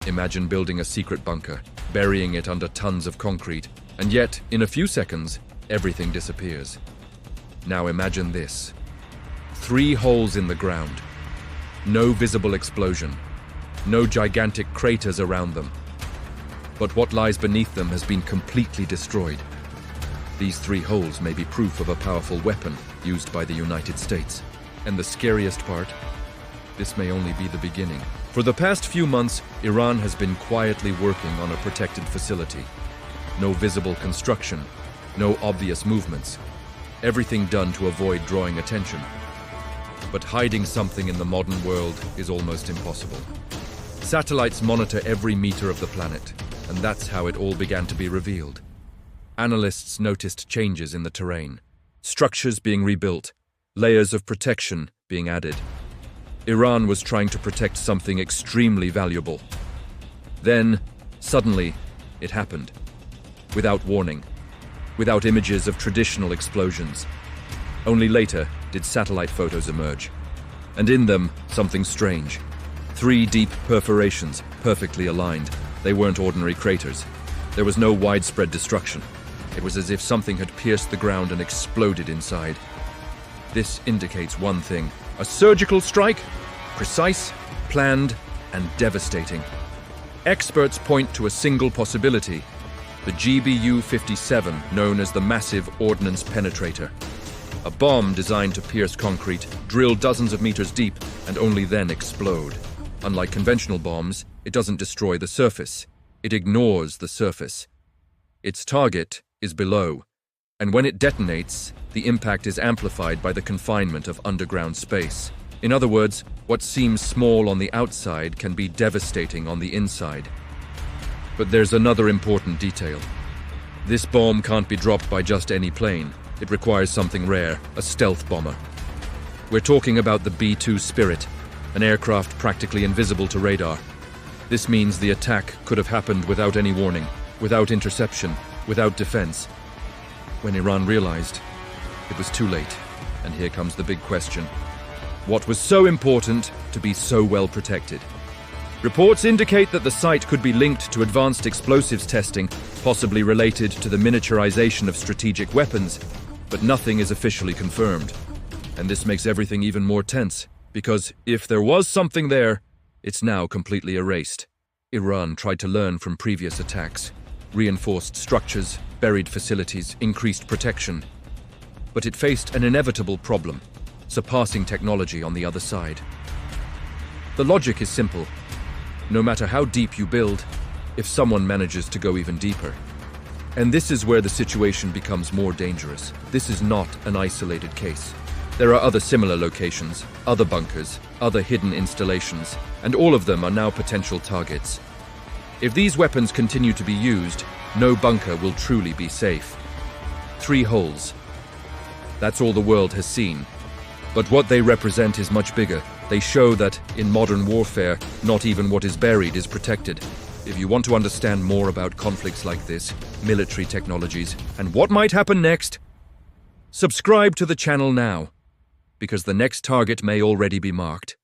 Imagine building a secret bunker, burying it under tons of concrete, and yet, in a few seconds, everything disappears. Now imagine this. 3 holes in the ground. No visible explosion. No gigantic craters around them. But what lies beneath them has been completely destroyed. These 3 holes may be proof of a powerful weapon used by the United States. And the scariest part? This may only be the beginning. For the past few months, Iran has been quietly working on a protected facility. No visible construction, no obvious movements. Everything done to avoid drawing attention. But hiding something in the modern world is almost impossible. Satellites monitor every meter of the planet, and that's how it all began to be revealed. Analysts noticed changes in the terrain, structures being rebuilt, layers of protection being added. Iran was trying to protect something extremely valuable. Then, suddenly, it happened. Without warning, without images of traditional explosions. Only later did satellite photos emerge. And in them, something strange. 3 deep perforations, perfectly aligned. They weren't ordinary craters. There was no widespread destruction. It was as if something had pierced the ground and exploded inside. This indicates one thing: a surgical strike, precise, planned, and devastating. Experts point to a single possibility: the GBU-57, known as the Massive Ordnance Penetrator. A bomb designed to pierce concrete, drill dozens of meters deep, and only then explode. Unlike conventional bombs, it doesn't destroy the surface. It ignores the surface. Its target is below, and when it detonates, the impact is amplified by the confinement of underground space. In other words, what seems small on the outside can be devastating on the inside. But there's another important detail. This bomb can't be dropped by just any plane. It requires something rare, a stealth bomber. We're talking about the B-2 Spirit, an aircraft practically invisible to radar. This means the attack could have happened without any warning, without interception, without defense. When Iran realized, it was too late. And here comes the big question. What was so important to be so well protected? Reports indicate that the site could be linked to advanced explosives testing, possibly related to the miniaturization of strategic weapons, but nothing is officially confirmed. And this makes everything even more tense, because if there was something there, it's now completely erased. Iran tried to learn from previous attacks. Reinforced structures, buried facilities, increased protection. But it faced an inevitable problem: surpassing technology on the other side. The logic is simple. No matter how deep you build, if someone manages to go even deeper. And this is where the situation becomes more dangerous. This is not an isolated case. There are other similar locations, other bunkers, other hidden installations, and all of them are now potential targets. If these weapons continue to be used, no bunker will truly be safe. 3 holes. That's all the world has seen. But what they represent is much bigger. They show that, in modern warfare, not even what is buried is protected. If you want to understand more about conflicts like this, military technologies, and what might happen next, subscribe to the channel now, because the next target may already be marked.